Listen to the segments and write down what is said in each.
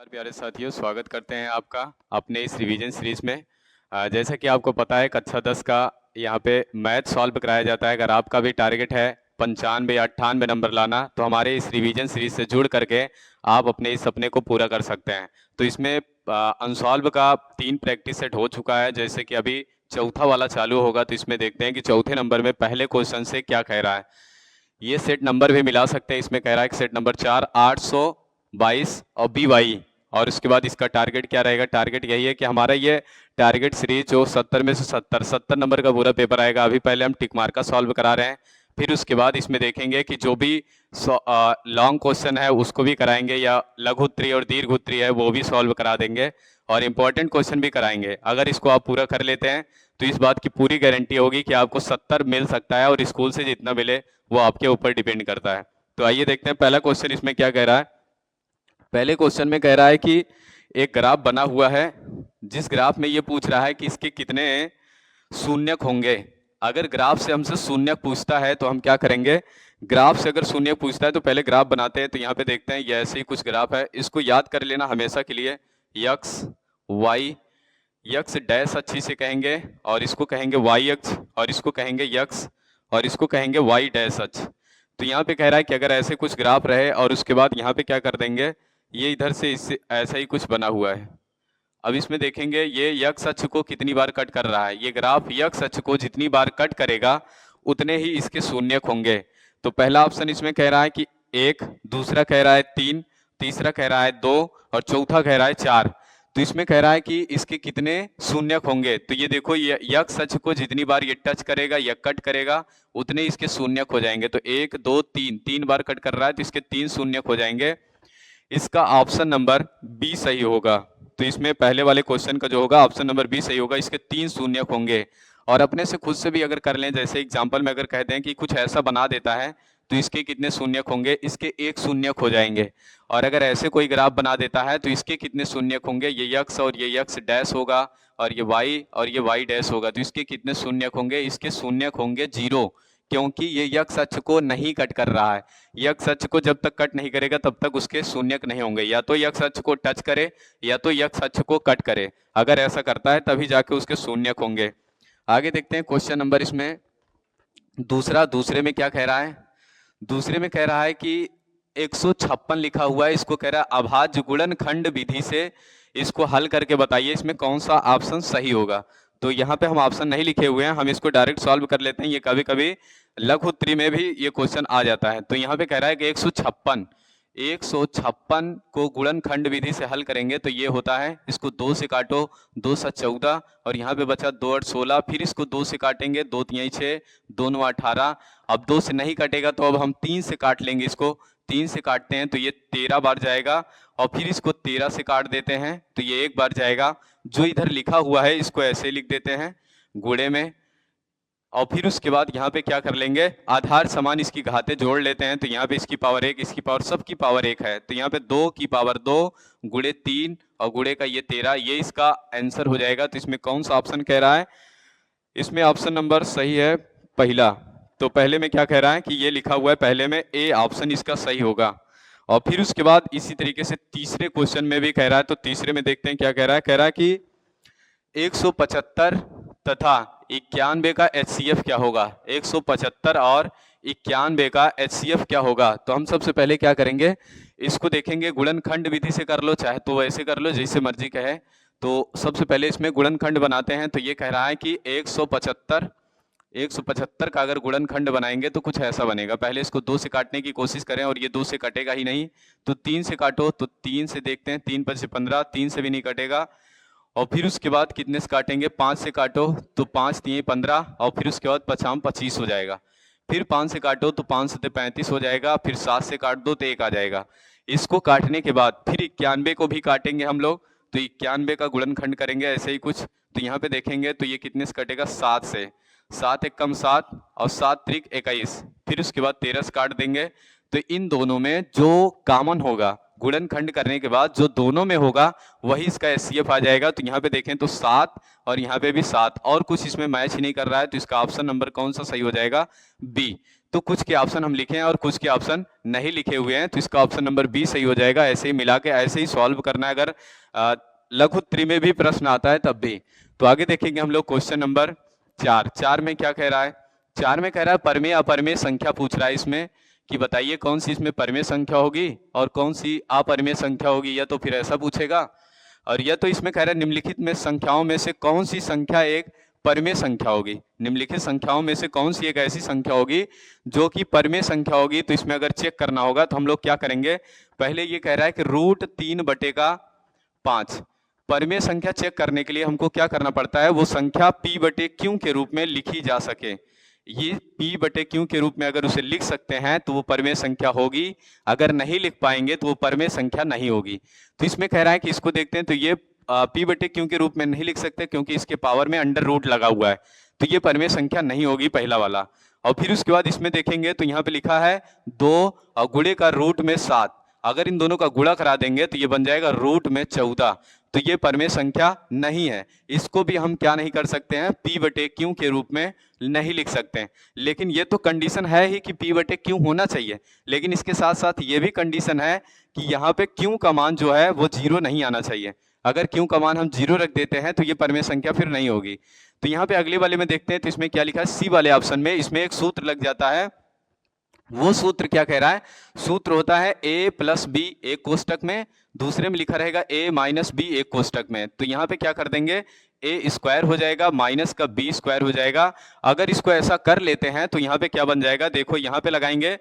नमस्कार प्यारे साथियों, स्वागत करते हैं आपका अपने इस रिवीजन सीरीज में। जैसा कि आपको पता है कक्षा 10 का यहाँ पे मैथ सॉल्व कराया जाता है। अगर आपका भी टारगेट है 95 या 98 नंबर लाना, तो हमारे इस रिवीजन सीरीज से जुड़ करके आप अपने इस सपने को पूरा कर सकते हैं। तो इसमें अनसॉल्व का 3 प्रैक्टिस सेट हो चुका है, जैसे कि अभी चौथा वाला चालू होगा। तो इसमें देखते हैं कि चौथे नंबर में पहले क्वेश्चन से क्या कह रहा है। ये सेट नंबर भी मिला सकते हैं। इसमें कह रहा है कि सेट नंबर 4 822 और BY, और उसके बाद इसका टारगेट क्या रहेगा। टारगेट यही है कि हमारा ये टारगेट सीरीज जो 70 में से 70 नंबर का पूरा पेपर आएगा। अभी पहले हम टिक मार्क का सॉल्व करा रहे हैं, फिर उसके बाद इसमें देखेंगे कि जो भी लॉन्ग क्वेश्चन है उसको भी कराएंगे, या लघु उत्तरीय और दीर्घ उत्तरीय है वो भी सॉल्व करा देंगे, और इंपॉर्टेंट क्वेश्चन भी कराएंगे। अगर इसको आप पूरा कर लेते हैं तो इस बात की पूरी गारंटी होगी कि आपको 70 मिल सकता है, और स्कूल से जितना मिले वो आपके ऊपर डिपेंड करता है। तो आइए देखते हैं पहला क्वेश्चन इसमें क्या कह रहा है। पहले क्वेश्चन में कह रहा है कि एक ग्राफ बना हुआ है, जिस ग्राफ में ये पूछ रहा है कि इसके कितने शून्यक होंगे। अगर ग्राफ से हमसे शून्यक पूछता है तो हम क्या करेंगे, ग्राफ से अगर शून्यक पूछता है तो पहले ग्राफ बनाते हैं। तो यहाँ पे देखते हैं ये ऐसे ही कुछ ग्राफ है, इसको याद कर लेना हमेशा के लिए। यक्स वाई, यक्स डैश अच्छी से कहेंगे, और इसको कहेंगे वाई अक्ष, और इसको कहेंगे यक्स, और इसको कहेंगे वाई डैश अक्ष। तो यहाँ पे कह रहा है कि अगर ऐसे कुछ ग्राफ रहे और उसके बाद यहाँ पे क्या कर देंगे, ये इधर से इससे ऐसा ही कुछ बना हुआ है। अब इसमें देखेंगे ये यक्स अक्ष को कितनी बार कट कर रहा है। ये ग्राफ यक्स अक्ष को जितनी बार कट करेगा उतने ही इसके शून्यक होंगे। तो पहला ऑप्शन इसमें कह रहा है कि 1, दूसरा कह रहा है 3, तीसरा कह रहा है 2, और चौथा कह रहा है 4। तो इसमें कह रहा है कि इसके कितने शून्यक होंगे। तो ये देखो, ये यक्स अक्ष को जितनी बार ये टच करेगा या कट करेगा उतने इसके शून्यक हो जाएंगे। तो 1 2 3, 3 बार कट कर रहा है तो इसके 3 शून्यक हो जाएंगे। इसका ऑप्शन नंबर बी सही होगा। तो इसमें पहले वाले क्वेश्चन का जो होगा ऑप्शन नंबर बी सही होगा, इसके 3 शून्यक होंगे। और अपने से खुद से भी अगर कर लें, जैसे एग्जांपल में अगर कहते हैं कि कुछ ऐसा बना देता है तो इसके कितने शून्यक होंगे, इसके 1 शून्यक हो जाएंगे। और अगर ऐसे कोई ग्राफ बना देता है तो इसके कितने शून्यक होंगे, ये यक्स और ये यक्स डैश होगा, और ये वाई और ये वाई डैश होगा। तो इसके कितने शून्यक होंगे, इसके शून्यक होंगे 0, क्योंकि ये यक्स अक्ष को नहीं कट कर रहा है। यक्स अक्ष को जब तक कट नहीं करेगा तब तक उसके शून्यक नहीं होंगे। या तो यक्स अक्ष को टच करे या तो यक्स अक्ष को कट करे। अगर ऐसा करता है तभी जाके उसके शून्यक होंगे। आगे देखते हैं क्वेश्चन नंबर इसमें दूसरे में क्या कह रहा है। दूसरे में कह रहा है कि 156 लिखा हुआ है, इसको कह रहा है अभाज्य गुणनखंड विधि से इसको हल करके बताइए, इसमें कौन सा ऑप्शन सही होगा। तो यहाँ पे हम ऑप्शन नहीं लिखे हुए हैं, हम इसको डायरेक्ट सॉल्व कर लेते हैं। ये कभी कभी लघु उत्तरी में भी ये क्वेश्चन आ जाता है। तो यहाँ पे कह रहा है कि 156 को गुणनखंड विधि से हल करेंगे तो ये होता है, इसको 2 से काटो, 2 7 14, और यहाँ पे बचा 2 8 16। फिर इसको 2 से काटेंगे, 2 3 6, 2 9 18। अब 2 से नहीं कटेगा तो अब हम 3 से काट लेंगे। इसको 3 से काटते हैं तो ये 13 बार जाएगा, और फिर इसको 13 से काट देते हैं तो ये 1 बार जाएगा। जो इधर लिखा हुआ है इसको ऐसे लिख देते हैं गुणे में, और फिर उसके बाद यहाँ पे क्या कर लेंगे, आधार समान इसकी घातें जोड़ लेते हैं। तो यहाँ पे इसकी पावर 1, इसकी पावर सबकी पावर 1 है। तो यहाँ पे 2 की पावर 2 गुणे 3 और गुणे का ये 13, ये इसका आंसर हो जाएगा। तो इसमें कौन सा ऑप्शन कह रहा है, इसमें ऑप्शन नंबर सही है पहला। तो पहले में क्या कह रहा है कि ये लिखा हुआ है पहले में, ए ऑप्शन इसका सही होगा। और फिर उसके बाद इसी तरीके से तीसरे क्वेश्चन में भी कह रहा है। तो तीसरे में देखते हैं क्या कह रहा है। कह रहा है कि 175 तथा 91 का HCF क्या होगा। 175 और 91 का HCF क्या होगा। तो हम सबसे पहले क्या करेंगे, इसको देखेंगे गुणनखंड विधि से कर लो, चाहे तो वैसे कर लो, जैसे मर्जी कहे। तो सबसे पहले इसमें गुणनखंड बनाते हैं। तो ये कह रहा है कि 175 का अगर गुणनखंड बनाएंगे तो कुछ ऐसा बनेगा। पहले इसको 2 से काटने की कोशिश करें, और ये 2 से कटेगा ही नहीं। तो 3 से काटो, तो 3 से देखते हैं, 3 5 15, 3 से भी नहीं कटेगा। और फिर उसके बाद कितने से काटेंगे, 5 से काटो तो 5 3 15, और फिर उसके बाद 5 25 हो जाएगा। फिर 5 से काटो तो 5 7 35 हो जाएगा। फिर 7 से काट दो तो 1 आ जाएगा। इसको काटने के बाद फिर 91 को भी काटेंगे हम लोग। तो 91 का गुणनखंड करेंगे ऐसे ही कुछ। तो यहाँ पे देखेंगे तो ये कितने से कटेगा, 7 से। 7 1 कम 7 और 7 त्रिक 21। फिर उसके बाद 13 से काट देंगे। तो इन दोनों में जो कॉमन होगा गुणनखंड करने के बाद जो दोनों में होगा वही इसका HCF आ जाएगा। तो यहाँ पे देखें तो 7 और यहाँ पे भी 7, और कुछ इसमें मैच ही नहीं कर रहा है। तो इसका ऑप्शन नंबर कौन सा सही हो जाएगा, बी। तो कुछ के ऑप्शन हम लिखे हैं और कुछ के ऑप्शन नहीं लिखे हुए हैं, तो इसका ऑप्शन नंबर बी सही हो जाएगा। ऐसे ही मिला के ऐसे ही सॉल्व करना है, अगर लघु त्रि में भी प्रश्न आता है तब भी। तो आगे देखेंगे हम लोग क्वेश्चन नंबर 4। 4 में क्या कह रहा है? 4 में कह रहा है परमेय अपरमेय संख्या पूछ रहा है इसमें, कि बताइए कौन सी इसमें परमेय संख्या होगी और कौन सी अपरमेय संख्या होगी, या तो फिर ऐसा पूछेगा। और यह तो इसमें कह रहा है निम्नलिखित में संख्याओं में से कौन सी संख्या एक परमेय संख्या होगी। निम्नलिखित संख्याओं में से कौन सी एक ऐसी संख्या होगी जो कि परमेय संख्या होगी। तो इसमें अगर चेक करना होगा तो हम लोग क्या करेंगे, पहले ये कह रहा है कि √3/5 परमेय संख्या चेक करने के लिए हमको क्या करना पड़ता है, वो संख्या p/q के रूप में लिखी जा सके। ये p/q के रूप में अगर उसे लिख सकते हैं तो वो परमेय संख्या होगी, अगर नहीं लिख पाएंगे तो वो परमेय संख्या नहीं होगी। तो इसमें कह रहा है कि इसको देखते हैं, तो ये p/q के रूप में नहीं लिख सकते क्योंकि इसके पावर में अंडर रूट लगा हुआ है, तो ये परमेय संख्या नहीं होगी, पहला वाला। और फिर उसके बाद इसमें देखेंगे तो यहाँ पे लिखा है 2 और गुणे का रूट में 7, अगर इन दोनों का गुणा करा देंगे तो ये बन जाएगा √14, तो ये परमेय संख्या नहीं है। इसको भी हम क्या नहीं कर सकते हैं, p/q के रूप में नहीं लिख सकते हैं। लेकिन ये तो कंडीशन है ही कि p/q होना चाहिए, लेकिन इसके साथ साथ ये भी कंडीशन है कि यहाँ पे q का मान जो है वो 0 नहीं आना चाहिए। अगर q का मान हम 0 रख देते हैं तो ये परमेय संख्या फिर नहीं होगी। तो यहाँ पे अगले वाले में देखते हैं, तो इसमें क्या लिखा है, सी वाले ऑप्शन में इसमें एक सूत्र लग जाता है। वो सूत्र क्या कह रहा है, सूत्र होता है a + b एक कोष्टक में, दूसरे में लिखा रहेगा a - b एक कोष्टक में। तो यहाँ पे क्या कर देंगे, a² हो जाएगा माइनस का b² हो जाएगा। अगर इसको ऐसा कर लेते हैं तो यहाँ पे क्या बन जाएगा, देखो यहाँ पे लगाएंगे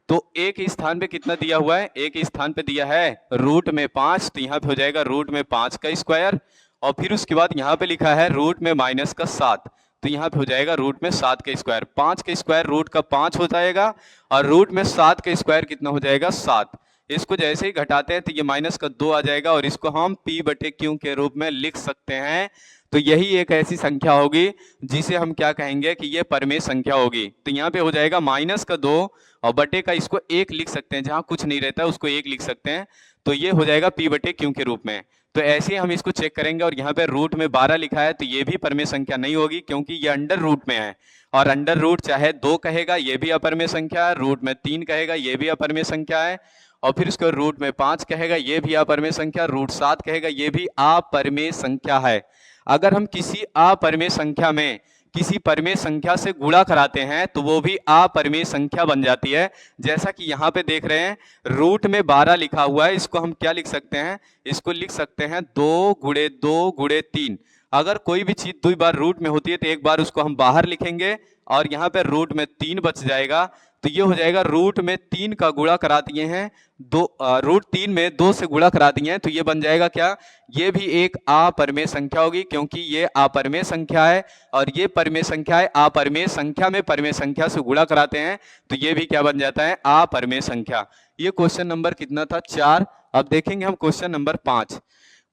तो a के स्थान पे कितना दिया हुआ है, a के स्थान पे दिया है √5, तो यहाँ पे हो जाएगा √5² और फिर उसके बाद यहाँ पे लिखा है √7, तो यहाँ पे हो जाएगा √7²। 5 के स्क्वायर रूट का 5 हो जाएगा और √7 के स्क्वायर कितना हो जाएगा, 7। इसको जैसे ही घटाते हैं तो ये -2 आ जाएगा और इसको हम p/q के रूप में लिख सकते हैं। तो यही एक ऐसी संख्या होगी जिसे हम क्या कहेंगे कि ये परमेय संख्या होगी। तो यहाँ पे हो जाएगा -2 और बटे का इसको 1 लिख सकते हैं, जहाँ कुछ नहीं रहता उसको 1 लिख सकते हैं, तो ये हो जाएगा p/q के रूप में। तो ऐसे ही हम इसको चेक करेंगे और यहाँ पे रूट में 12 लिखा है तो ये भी परमेय संख्या नहीं होगी, क्योंकि ये अंडर रूट में है और अंडर रूट चाहे 2 कहेगा ये भी अपरमेय संख्या है, रूट में 3 कहेगा ये भी अपरमेय संख्या है, और फिर उसको रूट में 5 कहेगा ये भी अपरमेय संख्या, √7 कहेगा ये भी अपरमेय संख्या है। अगर हम किसी अपरमेय संख्या में किसी परमेय संख्या से गुणा कराते हैं तो वो भी अपरमेय संख्या बन जाती है। जैसा कि यहाँ पे देख रहे हैं रूट में 12 लिखा हुआ है, इसको हम क्या लिख सकते हैं, इसको लिख सकते हैं 2 × 2 × 3। अगर कोई भी चीज 2 बार रूट में होती है तो एक बार उसको हम बाहर लिखेंगे और यहाँ पे रूट में 3 बच जाएगा, तो ये हो जाएगा रूट में 3 का गुणा करा दिए हैं, √3 में 2 से गुणा करा दिए हैं, तो ये बन जाएगा क्या, ये भी एक अपरमेय संख्या होगी, क्योंकि ये अपरमेय संख्या है और ये परमेय संख्या है। अपरमेय संख्या में परमेय संख्या से गुणा कराते हैं तो ये भी क्या बन जाता है, अपरमेय संख्या। ये क्वेश्चन नंबर कितना था, 4। अब देखेंगे हम क्वेश्चन नंबर 5।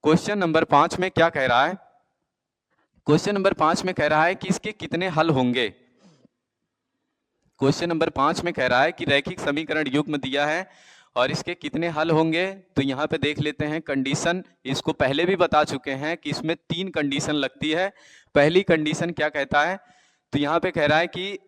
क्वेश्चन नंबर 5 में क्या कह रहा है, क्वेश्चन नंबर 5 में कह रहा है कि इसके कितने हल होंगे। क्वेश्चन नंबर 5 में कह रहा है कि रैखिक समीकरण युग्म दिया है और इसके कितने हल होंगे। तो यहाँ पे देख लेते हैं कंडीशन, इसको पहले भी बता चुके हैं कि इसमें 3 कंडीशन लगती है। पहली कंडीशन क्या कहता है, तो यहाँ पे कह रहा है कि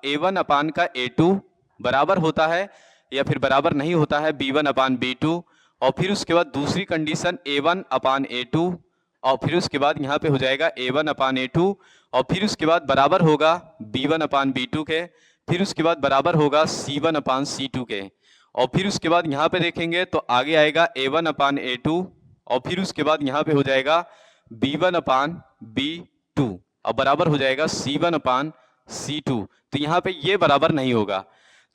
a1/a2 बराबर होता है या फिर बराबर नहीं होता है b1/b2, और फिर उसके बाद दूसरी कंडीशन a1/a2, और फिर उसके बाद यहाँ पे हो जाएगा a1/a2, और फिर उसके बाद बराबर होगा b1/b2 के, फिर उसके बाद बराबर होगा c1/c2 के, और फिर उसके बाद यहाँ पे देखेंगे तो आगे आएगा a1/a2, और फिर उसके बाद यहाँ पे हो जाएगा b1/b2 और बराबर हो जाएगा c1/c2। तो यहाँ पे ये बराबर नहीं होगा।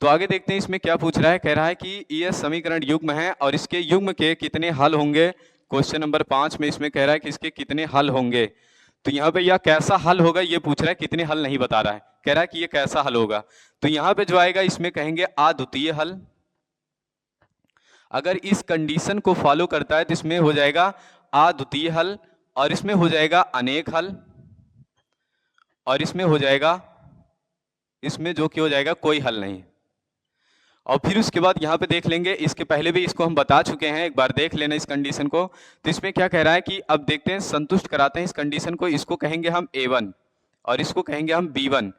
तो आगे देखते हैं इसमें क्या पूछ रहा है, कह रहा है कि यह समीकरण युग्म है और इसके युग्म के कितने हल होंगे। क्वेश्चन नंबर 5 में इसमें कह रहा है कि इसके कितने हल होंगे। तो यहाँ पे यह कैसा हल होगा ये पूछ रहा है, कितने हल नहीं बता रहा है, कह रहा है कि ये कैसा हल होगा। तो यहाँ पे जो आएगा इसमें कहेंगे अद्वितीय हल। अगर इस कंडीशन को फॉलो करता है तो इसमें हो जाएगा अद्वितीय हल, और इसमें हो जाएगा अनेक हल, और इसमें हो जाएगा, इसमें जो कि हो जाएगा कोई हल नहीं। और फिर उसके बाद यहाँ पे देख लेंगे, इसके पहले भी इसको हम बता चुके हैं, एक बार देख लेना इस कंडीशन को। तो इसमें क्या कह रहा है कि अब देखते हैं, संतुष्ट कराते हैं इस कंडीशन को। इसको कहेंगे हम a1 और इसको कहेंगे हम b1,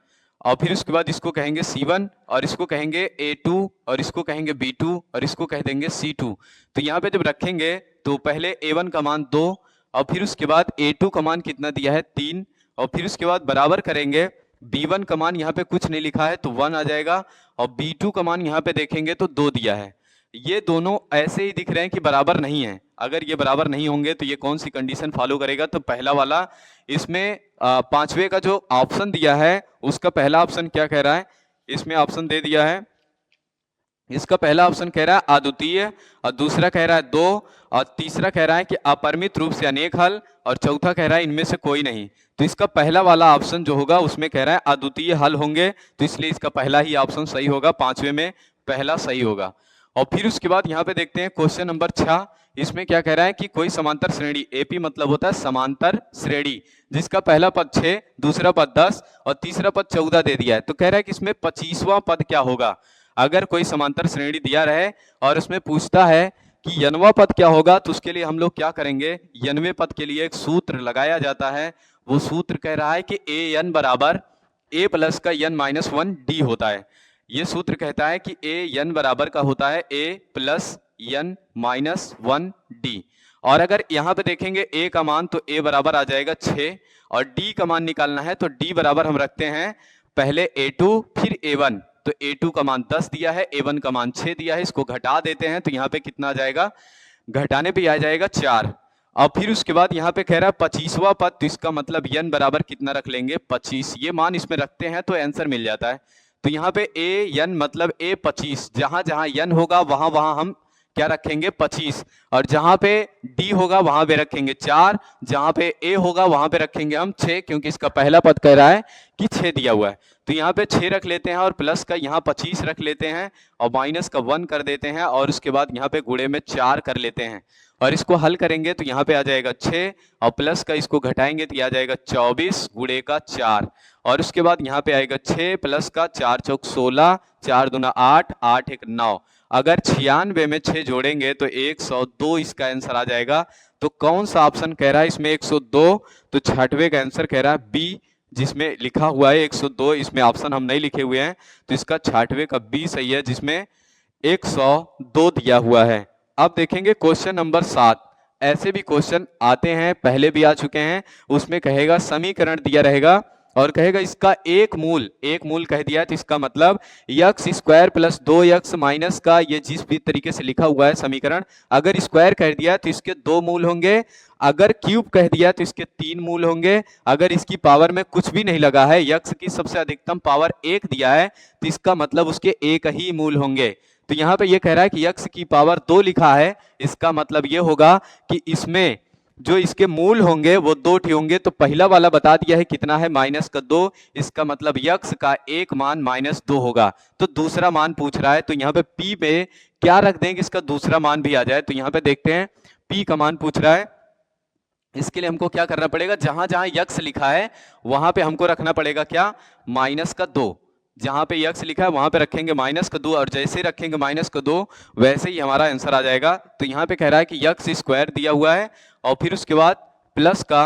और फिर उसके बाद इसको कहेंगे C1 और इसको कहेंगे A2 और इसको कहेंगे B2 और इसको कह देंगे C2। तो यहाँ पे जब रखेंगे तो पहले A1 का मान 2 और फिर उसके बाद A2 का मान कितना दिया है 3 और फिर उसके बाद बराबर करेंगे B1 का मान यहाँ पे कुछ नहीं लिखा है तो 1 आ जाएगा और B2 का मान यहाँ पे देखेंगे तो 2 दिया है। ये दोनों ऐसे ही दिख रहे हैं कि बराबर नहीं है। अगर ये बराबर नहीं होंगे तो ये कौन सी कंडीशन फॉलो करेगा, तो पहला वाला इसमें पांचवे का जो ऑप्शन दिया है उसका पहला ऑप्शन क्या कह रहा है, इसमें ऑप्शन दे दिया है, इसका पहला ऑप्शन कह रहा है अद्वितीय और दूसरा कह रहा है 2 और तीसरा कह रहा है कि अपरिमित रूप से अनेक हल और चौथा कह रहा है इनमें से कोई नहीं। तो इसका पहला वाला ऑप्शन जो होगा उसमें कह रहा है अद्वितीय हल होंगे, तो इसलिए इसका पहला ही ऑप्शन सही होगा, पांचवे में पहला सही होगा। और फिर उसके बाद यहाँ पे देखते हैं क्वेश्चन नंबर 6। इसमें क्या कह रहा है कि कोई समांतर श्रेणी, एपी मतलब होता है समांतर श्रेणी, जिसका पहला पद 6, दूसरा पद 10 और तीसरा पद 14 दे दिया है। तो कह रहा है कि इसमें 25वां पद क्या होगा। अगर कोई समांतर श्रेणी दिया रहे और उसमें पूछता है कि यनवा पद क्या होगा, तो उसके लिए हम लोग क्या करेंगे, यनवे पद के लिए एक सूत्र लगाया जाता है। वो सूत्र कह रहा है कि ए एन बराबर ए प्लस का एन माइनस 1 डी होता है। ये सूत्र कहता है कि ए एन बराबर का होता है ए प्लस एन माइनस 1 डी। और अगर यहाँ पे देखेंगे ए का मान तो ए बराबर आ जाएगा 6 और डी का मान निकालना है तो डी बराबर हम रखते हैं पहले A2 फिर A1। तो A2 का मान 10 दिया है, A1 का मान 6 दिया है, इसको घटा देते हैं तो यहाँ पे कितना आ जाएगा, घटाने पे आ जाएगा 4। और फिर उसके बाद यहाँ पे कह रहा है 25वां पद, तो इसका मतलब n बराबर कितना रख लेंगे 25। ये मान इसमें रखते हैं तो आंसर मिल जाता है। तो यहाँ पे a n मतलब a 25, जहां जहां n होगा वहां वहां हम क्या रखेंगे 25 और जहां पे d होगा वहां पे रखेंगे 4, जहां पे a होगा वहां पे रखेंगे हम 6, क्योंकि इसका पहला पद कह रहा है कि 6 दिया हुआ है। तो यहाँ पे 6 रख लेते हैं और प्लस का यहाँ 25 रख लेते हैं और माइनस का 1 कर देते हैं और उसके बाद यहाँ पे गुणे में 4 कर लेते हैं और इसको हल करेंगे तो यहाँ पे आ जाएगा 6 और प्लस का इसको घटाएंगे तो आ जाएगा 24 गुणे का 4 और उसके बाद यहाँ पे आएगा 6 प्लस का 4 चौक 16, 4 दूना 8, 8 एक 9। अगर 96 में 6 जोड़ेंगे तो 102 इसका आंसर आ जाएगा। तो कौन सा ऑप्शन कह रहा है इसमें 102, तो 6वें का आंसर कह रहा है बी, जिसमें लिखा हुआ है 102, इसमें ऑप्शन हम नहीं लिखे हुए हैं तो इसका 6वें का बी सही है, जिसमें 102 दिया हुआ है। अब देखेंगे क्वेश्चन नंबर 7। ऐसे भी क्वेश्चन आते हैं, पहले भी आ चुके हैं। उसमें कहेगा समीकरण दिया रहेगा और कहेगा इसका एक मूल कह दिया है, तो इसका मतलब x square plus 2x minus का, ये जिस भी तरीके से लिखा हुआ है समीकरण, अगर स्क्वायर कह दिया तो इसके 2 मूल होंगे, अगर क्यूब कह दिया तो इसके 3 मूल होंगे, अगर इसकी पावर में कुछ भी नहीं लगा है, यक्स की सबसे अधिकतम पावर 1 दिया है तो इसका मतलब उसके 1 ही मूल होंगे। तो यहाँ पे ये कह रहा है कि यक्स की पावर 2 लिखा है, इसका मतलब ये होगा कि इसमें जो इसके मूल होंगे वो 2 होंगे। तो पहला वाला बता दिया है कितना है -2, इसका मतलब यक्स का एक मान -2 होगा। तो दूसरा मान पूछ रहा है तो यहाँ पे p में क्या रख देंगे, इसका दूसरा मान भी आ जाए। तो यहाँ पे देखते हैं p का मान पूछ रहा है, इसके लिए हमको क्या करना पड़ेगा, जहां जहां यक्स लिखा है वहां पे हमको रखना पड़ेगा क्या, -2। जहां पे यक्स लिखा है वहां पे रखेंगे -2 और जैसे रखेंगे -2 वैसे ही हमारा आंसर आ जाएगा। तो यहाँ पे कह रहा है कि यक्स स्क्वायर दिया हुआ है और फिर उसके बाद प्लस का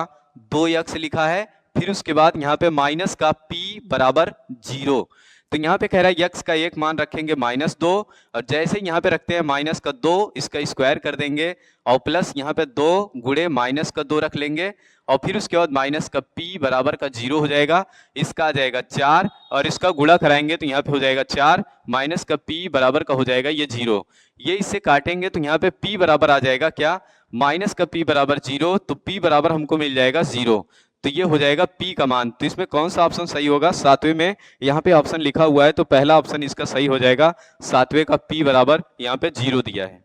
2x लिखा है, फिर उसके बाद यहाँ पे माइनस का p बराबर 0। तो यहाँ पे कह रहा है यक्स का एक मान रखेंगे -2 और जैसे यहाँ पे रखते हैं -2, इसका स्क्वायर कर देंगे और प्लस यहाँ पे 2 गुणे -2 रख लेंगे और फिर उसके बाद माइनस का p बराबर का 0 हो जाएगा, इसका आ जाएगा 4 और इसका गुणा कराएंगे तो यहाँ पे हो जाएगा 4 माइनस का p बराबर का हो जाएगा ये 0। ये इससे काटेंगे तो यहाँ पे p बराबर आ जाएगा क्या, माइनस का p बराबर 0, तो p बराबर हमको मिल जाएगा 0। तो ये हो जाएगा p का मान। तो इसमें कौन सा ऑप्शन सही होगा, 7वें में यहाँ पे ऑप्शन लिखा हुआ है तो पहला ऑप्शन इसका सही हो जाएगा, 7वें का p बराबर यहाँ पे 0 दिया है।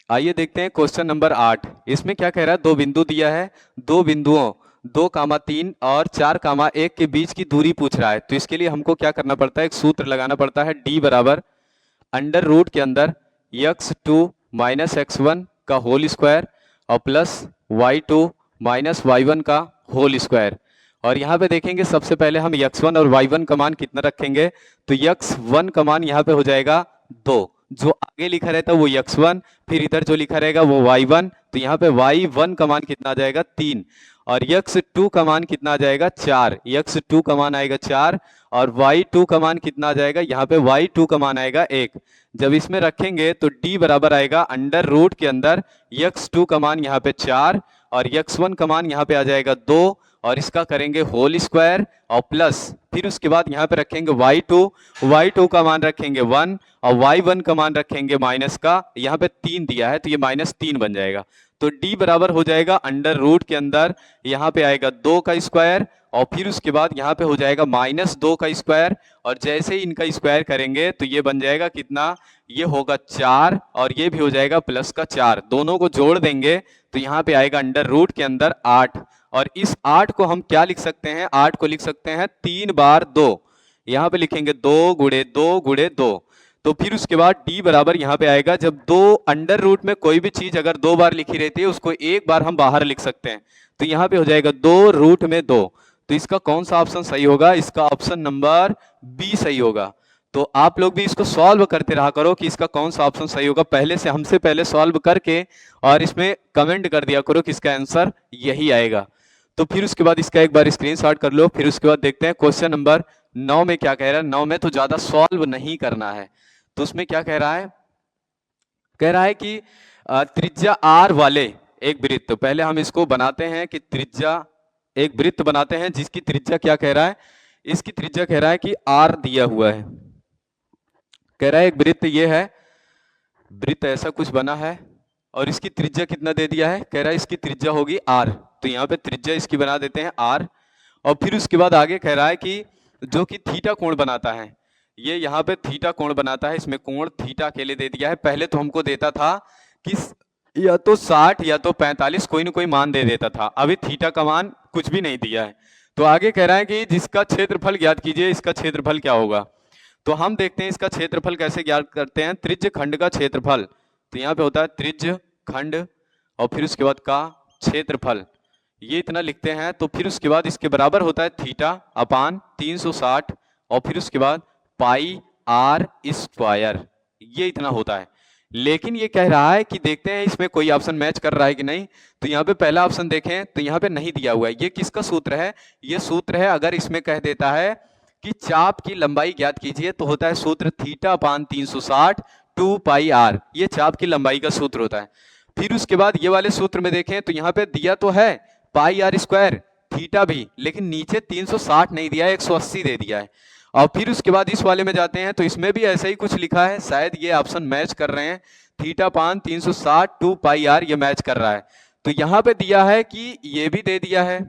आइए देखते हैं क्वेश्चन नंबर 8। इसमें क्या कह रहा है, 2 बिंदु दिया है, 2 बिंदुओं 2,3 और 4,1 के बीच की दूरी पूछ रहा है। तो इसके लिए हमको क्या करना पड़ता है, एक सूत्र लगाना पड़ता है, d बराबर अंडर रूट के अंदर x2 माइनस x1 का होल स्क्वायर और प्लस y2 माइनस y1 का होल स्क्वायर। और यहाँ पे देखेंगे सबसे पहले हम x1 और y1 का मान कितना रखेंगे, तो x1 का मान यहाँ पे हो जाएगा 2, जो आगे लिखा रहता है वो x1, फिर इधर जो लिखा रहेगा वो y1, तो यहाँ पे y1 का मान कितना आ जाएगा 3 और x2 का मान कितना आ जाएगा 4, x2 का मान आएगा 4 और y2 का मान कितना आ जाएगा, यहाँ पे y2 का मान आएगा 1। जब इसमें रखेंगे तो d बराबर आएगा अंडर रूट के अंदर x2 का मान यहाँ पे 4 और x1 का मान यहाँ पे आ जाएगा 2 और इसका करेंगे होल स्क्वायर और प्लस, फिर उसके बाद यहाँ पे रखेंगे y2 का मान रखेंगे 1 और y1 का मान रखेंगे माइनस का, यहाँ पे 3 दिया है तो ये -3 बन जाएगा। तो d बराबर हो जाएगा अंडर रूट के अंदर यहाँ पे आएगा 2 का स्क्वायर और फिर उसके बाद यहाँ पे हो जाएगा -2 का स्क्वायर और जैसे ही इनका स्क्वायर करेंगे तो ये बन जाएगा कितना, ये होगा 4 और ये भी हो जाएगा प्लस का 4, दोनों को जोड़ देंगे तो यहाँ पे आएगा अंडर रूट के अंदर 8 और इस 8 को हम क्या लिख सकते हैं, 8 को लिख सकते हैं 3 बार 2, यहाँ पे लिखेंगे 2 गुणे 2 गुणे 2। तो फिर उसके बाद d बराबर यहाँ पे आएगा, जब 2 अंडर रूट में कोई भी चीज अगर 2 बार लिखी रहती है उसको एक बार हम बाहर लिख सकते हैं, तो यहाँ पे हो जाएगा 2 रूट में 2। तो इसका कौन सा ऑप्शन सही होगा, इसका ऑप्शन नंबर बी सही होगा। तो आप लोग भी इसको सॉल्व करते रहा करो कि इसका कौन सा ऑप्शन सही होगा, पहले से हमसे पहले सॉल्व करके और इसमें कमेंट कर दिया करो कि इसका आंसर यही आएगा। तो फिर उसके बाद इसका एक बार स्क्रीनशॉट कर लो। फिर उसके बाद देखते हैं क्वेश्चन नंबर 9 में क्या कह रहा है। 9 में तो ज्यादा सॉल्व नहीं करना है, तो उसमें क्या कह रहा है, कह रहा है कि त्रिज्या r वाले एक वृत्त, पहले हम इसको बनाते हैं कि त्रिज्या एक वृत्त बनाते हैं जिसकी त्रिज्या क्या कह रहा है, इसकी त्रिज्या कह रहा है कि r दिया हुआ है, कह रहा है एक वृत्त ये है, वृत्त ऐसा कुछ बना है और इसकी त्रिज्या कितना दे दिया है, कह रहा है इसकी त्रिज्या होगी r, तो यहाँ पे त्रिज्या इसकी बना देते हैं r। और फिर उसके बाद आगे कह रहा है कि जो कि थीटा कोण बनाता है, ये यहाँ पे थीटा कोण बनाता है, इसमें कोण थीटा के लिए दे दिया है। पहले तो हमको देता था कि या तो 60 या तो 45 कोई ना कोई मान दे देता था, अभी थीटा का मान कुछ भी नहीं दिया है। तो आगे कह रहा है कि जिसका क्षेत्रफल ज्ञात कीजिए, इसका क्षेत्रफल क्या होगा। तो हम देखते हैं इसका क्षेत्रफल कैसे ज्ञात करते हैं, त्रिज्य खंड का क्षेत्रफल, तो यहाँ पे होता है त्रिज्य खंड और फिर उसके बाद का क्षेत्रफल, ये इतना लिखते हैं। तो फिर उसके बाद इसके बराबर होता है थीटा अपान 360 और फिर उसके बाद पाई r स्क्वायर, ये इतना होता है। लेकिन ये कह रहा है कि देखते हैं इसमें कोई ऑप्शन मैच कर रहा है कि नहीं। तो यहाँ पे पहला ऑप्शन देखें तो यहाँ पे नहीं दिया हुआ है, ये किसका सूत्र है, ये सूत्र है अगर इसमें कह देता है कि चाप की लंबाई ज्ञात कीजिए तो होता है सूत्र थीटा अपान 360 2 पाई r, ये चाप की लंबाई का सूत्र होता है। फिर उसके बाद ये वाले सूत्र में देखें तो यहाँ पे दिया तो है पाई r स्क्वायर थीटा भी, लेकिन नीचे 360 नहीं दिया है, 180 दे दिया है। और फिर उसके बाद इस वाले में जाते हैं तो इसमें भी ऐसा ही कुछ लिखा है, शायद ये ऑप्शन मैच कर रहे हैं, थीटा पान 360 2 पाई r, ये मैच कर रहा है। तो यहाँ पे दिया है कि ये भी दे दिया है,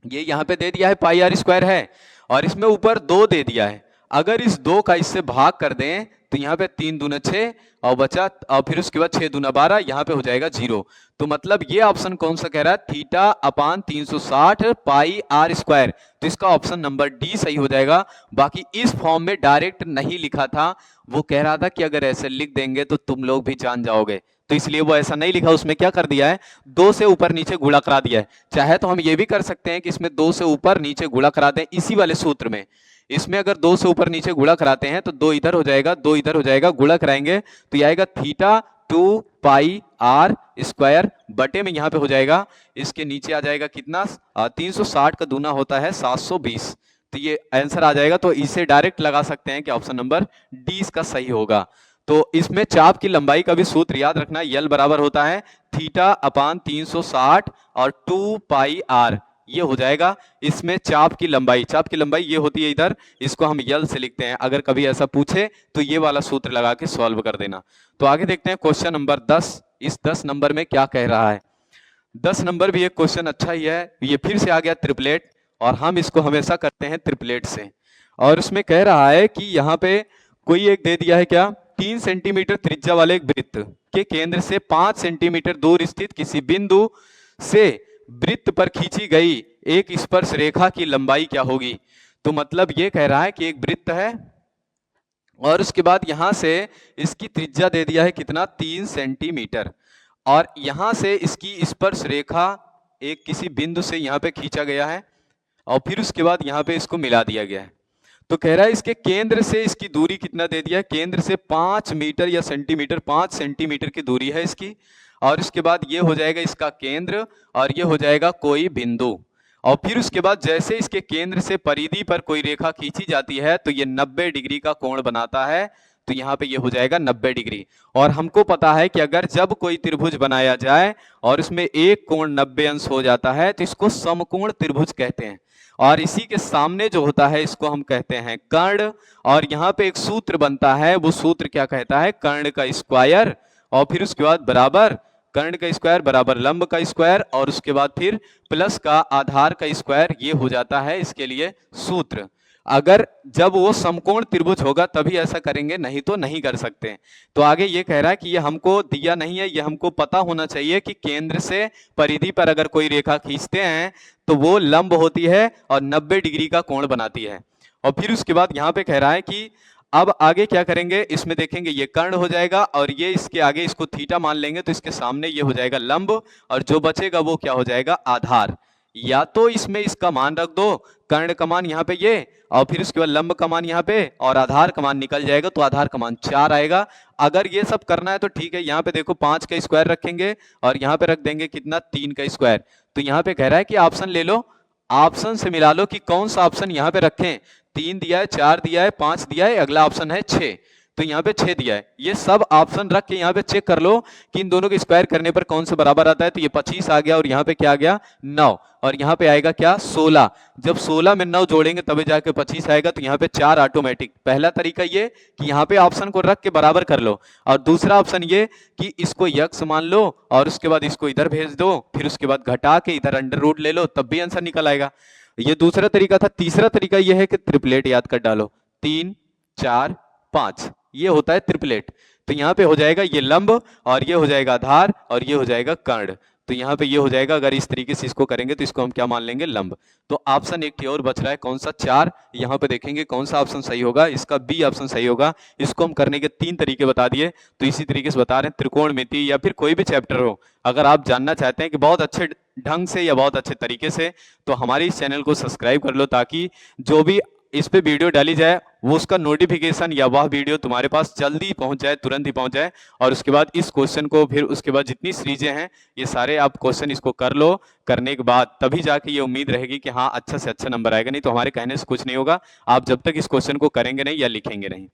ये यहाँ पे दे दिया है पाई r स्क्वायर है और इसमें ऊपर 2 दे दिया है। अगर इस 2 का इससे भाग कर दें तो यहाँ पे 3 दूना 6 और बचा, और फिर उसके बाद 6 दूना 12, यहाँ पे हो जाएगा 0। तो मतलब ये ऑप्शन कौन सा कह रहा है, थीटा अपान 360 पाई r स्क्वायर, तो इसका ऑप्शन नंबर डी सही हो जाएगा। बाकी इस फॉर्म में डायरेक्ट नहीं लिखा था, वो कह रहा था कि अगर ऐसे लिख देंगे तो तुम लोग भी जान जाओगे, तो इसलिए वो ऐसा नहीं लिखा, उसमें क्या कर दिया है 2 से ऊपर नीचे गुणा करा दिया है। चाहे तो हम ये भी कर सकते हैं कि इसमें 2 से ऊपर नीचे गुणा करा दें इसी वाले सूत्र में, इसमें अगर 2 से ऊपर नीचे गुणा कराते हैं तो 2 इधर हो जाएगा 2 इधर हो जाएगा, गुणा कराएंगे तो ये आएगा थीटा 2 पाई r स्क्वायर बटे में यहाँ पे हो जाएगा, इसके नीचे आ जाएगा कितना 360 का दूना होता है 720, तो ये आंसर आ जाएगा। तो इसे डायरेक्ट लगा सकते हैं कि ऑप्शन नंबर डी इसका सही होगा। तो इसमें चाप की लंबाई का भी सूत्र याद रखना, यल बराबर होता है थीटा अपान 360 और 2 पाई r, ये हो जाएगा। इसमें चाप की लंबाई ये होती है इधर, इसको हम यल से लिखते हैं, अगर कभी ऐसा पूछे तो ये वाला सूत्र लगा के सॉल्व कर देना। तो आगे देखते हैं क्वेश्चन नंबर 10, इस 10 नंबर में क्या कह रहा है। 10 नंबर भी एक क्वेश्चन अच्छा ही है, ये फिर से आ गया ट्रिपलेट, और हम इसको हमेशा करते हैं ट्रिपलेट से। और उसमें कह रहा है कि यहाँ पे कोई एक दे दिया है क्या, 3 सेंटीमीटर त्रिज्या वाले एक वृत्त के केंद्र से 5 सेंटीमीटर दूर स्थित किसी बिंदु से वृत्त पर खींची गई एक स्पर्श रेखा की लंबाई क्या होगी। तो मतलब ये कह रहा है कि एक वृत्त है और उसके बाद यहां से इसकी त्रिज्या दे दिया है कितना 3 सेंटीमीटर, और यहां से इसकी स्पर्श रेखा एक किसी बिंदु से यहां पे खींचा गया है और फिर उसके बाद यहां पे इसको मिला दिया गया है। तो कह रहा है इसके केंद्र से इसकी दूरी कितना दे दिया है, केंद्र से 5 मीटर या सेंटीमीटर, 5 सेंटीमीटर की दूरी है इसकी, और उसके बाद ये हो जाएगा इसका केंद्र और ये हो जाएगा कोई बिंदु। और फिर उसके बाद जैसे इसके केंद्र से परिधि पर कोई रेखा खींची जाती है तो ये 90 डिग्री का कोण बनाता है। तो यहाँ पे ये हो जाएगा 90 डिग्री। और हमको पता है कि अगर जब कोई त्रिभुज बनाया जाए और उसमें एक कोण 90 अंश हो जाता है तो इसको समकोण त्रिभुज कहते हैं। और इसी के सामने जो होता है इसको हम कहते हैं कर्ण। और यहाँ पे एक सूत्र बनता है, वो सूत्र क्या कहता है, कर्ण का स्क्वायर और फिर उसके बाद बराबर कर्ण का स्क्वायर बराबर लंब का स्क्वायर और उसके बाद फिर प्लस का आधार का स्क्वायर, ये हो जाता है इसके लिए सूत्र। अगर जब वो समकोण त्रिभुज होगा तभी ऐसा करेंगे, नहीं तो नहीं कर सकते। तो आगे ये कह रहा है कि ये हमको दिया नहीं है, ये हमको पता होना चाहिए कि केंद्र से परिधि पर अगर कोई रेखा खींचते हैं तो वो लंब होती है और 90 डिग्री का कोण बनाती है। और फिर उसके बाद यहाँ पे कह रहा है कि अब आगे क्या करेंगे, इसमें देखेंगे ये कर्ण हो जाएगा और ये इसके आगे इसको थीटा मान लेंगे तो इसके सामने ये हो जाएगा लंब और जो बचेगा वो क्या हो जाएगा, आधार। या तो इसमें इसका मान रख दो, कर्ण का मान यहाँ पे ये और फिर उसके बाद लंब का मान यहाँ पे और आधार का मान निकल जाएगा तो आधार का मान 4 आएगा। अगर ये सब करना है तो ठीक है, यहाँ पे देखो 5 का स्क्वायर रखेंगे और यहाँ पे रख देंगे कितना, 3 का स्क्वायर। तो यहाँ पे कह रहा है कि ऑप्शन ले लो, ऑप्शन से मिला लो कि कौन सा ऑप्शन यहाँ पे रखें। 3 दिया है, 4 दिया है, 5 दिया है, अगला ऑप्शन है 6, तो यहाँ पे 6 दिया है। ये सब ऑप्शन रख के यहाँ पे चेक कर लो कि इन दोनों के स्क्वायर करने पर कौन से बराबर आता है। तो ये 25 आ गया और यहाँ पे क्या आ गया, 9 और यहाँ पे आएगा क्या, 16। जब 16 में 9 जोड़ेंगे तभी जाके 25 आएगा। तो यहाँ पे 4 ऑटोमेटिक। पहला तरीका ये कि यहाँ पे ऑप्शन को रख के बराबर कर लो और दूसरा ऑप्शन ये कि इसको यक्स मान लो और उसके बाद इसको इधर भेज दो, फिर उसके बाद घटा के इधर अंडर रूट ले लो, तब भी आंसर निकल आएगा। ये दूसरा तरीका था। तीसरा तरीका ये है कि ट्रिपलेट याद कर डालो, 3 4 5, ये होता है ट्रिपलेट। तो यहाँ पे हो जाएगा ये लंब और ये हो जाएगा आधार और ये हो जाएगा कर्ण। तो यहाँ पे ये हो जाएगा, अगर इस तरीके से इसको करेंगे तो इसको हम क्या मान लेंगे, लंब। तो ऑप्शन एक और बच रहा है, कौन सा, 4। यहाँ पे देखेंगे कौन सा ऑप्शन सही होगा, इसका बी ऑप्शन सही होगा। इसको हम करने के 3 तरीके बता दिए। तो इसी तरीके से बता रहे हैं, त्रिकोणमिति या फिर कोई भी चैप्टर हो, अगर आप जानना चाहते हैं कि बहुत अच्छे ढंग से या बहुत अच्छे तरीके से, तो हमारे इस चैनल को सब्सक्राइब कर लो ताकि जो भी इस पे वीडियो डाली जाए वो उसका नोटिफिकेशन या वह वीडियो तुम्हारे पास जल्दी पहुंच जाए, तुरंत ही पहुंच जाए। और उसके बाद इस क्वेश्चन को, फिर उसके बाद जितनी सीरीजें हैं ये सारे आप क्वेश्चन इसको कर लो। करने के बाद तभी जाके ये उम्मीद रहेगी कि हाँ अच्छा से अच्छा नंबर आएगा, नहीं तो हमारे कहने से कुछ नहीं होगा। आप जब तक इस क्वेश्चन को करेंगे नहीं या लिखेंगे नहीं।